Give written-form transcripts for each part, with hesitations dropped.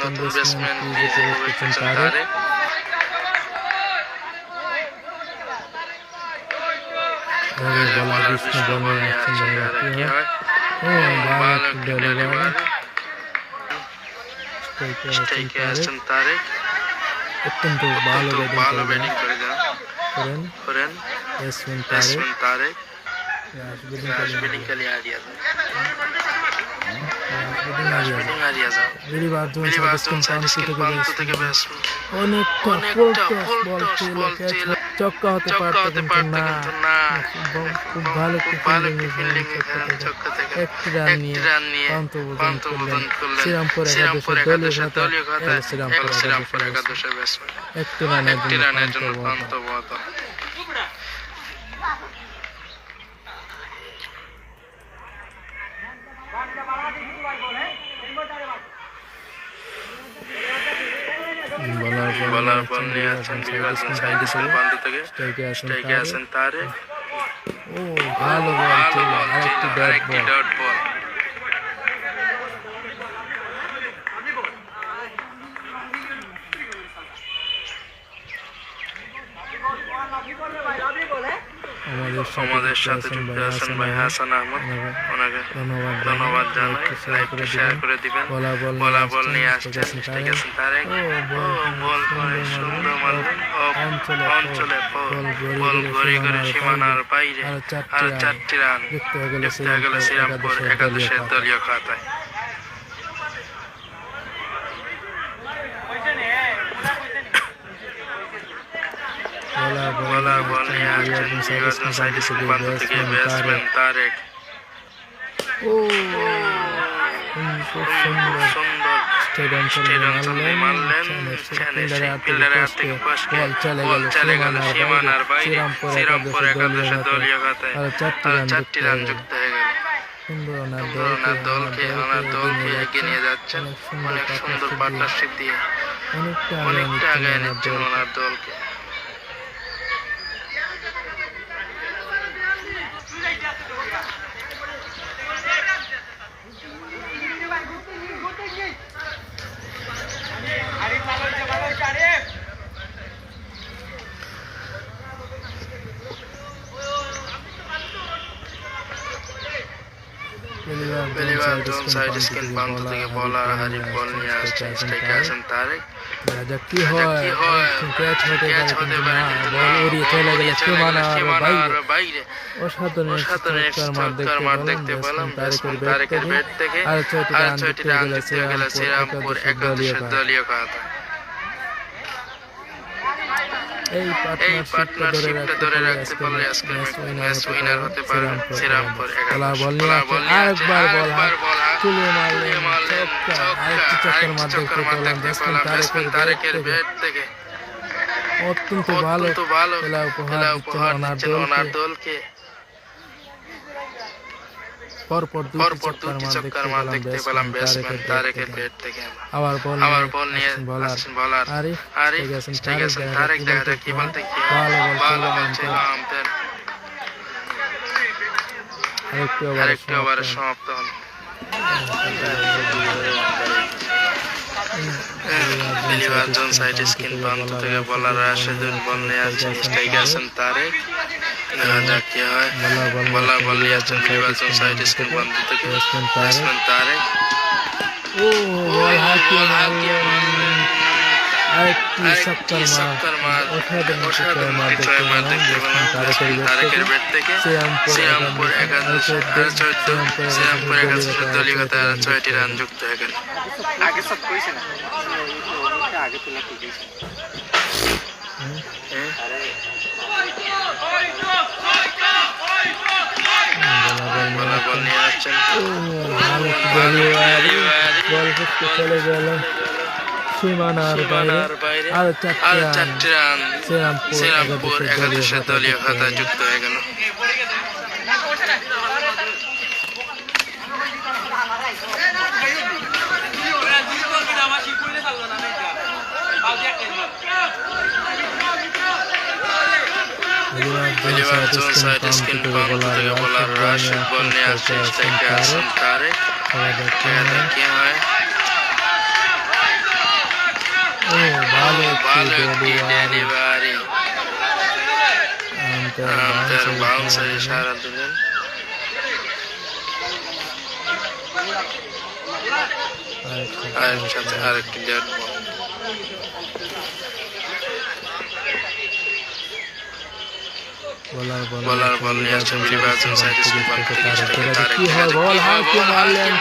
নতুন ব্যাটসম্যান ক্রিজে প্রবেশ করছেন তারেক। বলার বিষ্ণু বল নিয়ে আসছেন কি হয়। ভালো একটি ডেলিভারি। স্ট্রাইকে আছেন তারেক। অত্যন্ত ভালো ব্যাটিং করেন ব্যাটসম্যান তারেক। ব্যাটিং খেলে হারিয়ে যায়। প্রান্ত থেকে ব্যাটসম্যান অনেকটা ফুল টস বল ছিল। চক্কা হতে পারত কিন্তু না, খুব ভালো ফিল্ডিং খেলেন ছক্কা থেকে। একটি রান নিয়ে পান্তবোধন করলেন শ্রীরামপুর একাদশের দলীয় খাতায় শ্রীরামপুর শ্রীরামপুর একাদশের ব্যাটসম্যান একটি রানের জন্য পান্তবোধন। বলার বল নিয়ে আসছেন নির্বাচন সাইডের প্রান্ত থেকে। স্ট্রাইকে আছেন তারেক। ভালো বল, আরেকটি ডট বল। আমাদের সাথে যুক্ত আছেন ভাই হাসান আহমদ, ওনাকে ধন্যবাদ জানাই। লাইভটা শেয়ার করে দিবেন। বলা বল নিয়ে আসছেন স্ট্রাইকে আছেন তারেক। বল করে সুন্দর মারলেন অঞ্চলে বল ঘুরে সীমানার বাইরে। আর 4টি রান যুক্ত হয়ে গেল শ্রীরামপুর একাদশের দলীয় খাতায়। বলার বল নিয়ে আসছেন নির্বাচন সাইডের প্রান্ত থেকে ব্যাটসম্যান তারেক। সুন্দর স্টেট অঞ্চলে মারলেন। ফিল্ডারের হাত থেকে ফসকে বল চলে গেল সীমানার বাইরে। শ্রীরামপুর একাদশের দলীয় খাতায় আর 4টি রান যুক্ত হয়ে গেল। ওনার দলকে এগিয়ে নিয়ে যাচ্ছেন অনেক সুন্দর পার্টনারশিপ দিয়ে। অনেকটা আগায় নিচ্ছেন ওনার দলকে। সাইড স্ক্রিন প্রান্ত থেকে বলার হারিফ বল নিয়ে আসছেন স্ট্রাইকে আছেন তারেক। কি হয় ক্যাচ হতে পারে কিন্তু বল উড়িয়ে চলে গেল সীমানার বাইরে। অসাধারণ মার দেখতে পেলাম তারেকের ব্যাট থেকে। আর 6টি রান যুক্ত হয়ে গেল শ্রীরামপুর একাদশের দলীয় খাতায়। এই পার্টনারশিপটা ধরে রাখতে পারলে আজকে ম্যাচ উইনার হতে পারে শ্রীরামপুর একাদশ। আরেকবার বল তুলে মারলেন আরেকটি চক্কর মার দেখতে পেলাম ব্যাটসম্যান তারেকের ব্যাট থেকে। অত্যন্ত ভালো খেলা উপহার দিচ্ছেন ওনার দলকে। পরপর দুটি চক্কর মার দেখতে পেলাম ব্যাটসম্যান তারেকের ব্যাট থেকে। আবার বল নিয়ে আসছেন বলার আরিফ। স্ট্রাইকে আছেন তারেক। দেখা যাক কি বলতে ভালো বল ছিল আমাদের। আরেকটি ওভারে সমাপ্ত হল। নির্বাচন সাইড স্ক্রিন প্রান্ত থেকে বলার রাশেদুল বল নিয়ে আসছেন স্ট্রাইকে আছেন তারেক। দেখা যাক কি হয়। বলার বল নিয়ে আসছেন নির্বাচন সাইড স্ক্রিন প্রান্ত থেকে ব্যাটসম্যান তারেক। তারেকের ব্যাট থেকে শ্রীরামপুর একাদশের দলীয় খাতায় 6টি রান যুক্ত হয়ে গেল। বল নিয়ে আসছেন চলে গেল সীমানার বাইরে। আর 4টি রান শ্রীরামপুর একাদশের দলীয় খাতায় যুক্ত হয়ে গেল। সাইড স্ক্রিন প্রান্ত থেকে বলার রাশেদ বল নিয়ে আসছেন স্ট্রাইকে আছেন তারেক। কি হয়। ডেলিভারি আম্পায়ার বাউন্সার ইশারা দিলেন। আরেকটি ডেড বল। বলার বল নিয়ে আসছেন বিভাজন সাইড স্পিন কি হয় বল হাতে মারলেন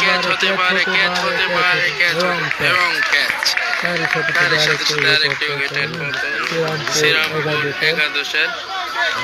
ক্যাচ হতে পারে এবং ক্যাচ। তার সাথে আরেকটি উইকেট একাদশের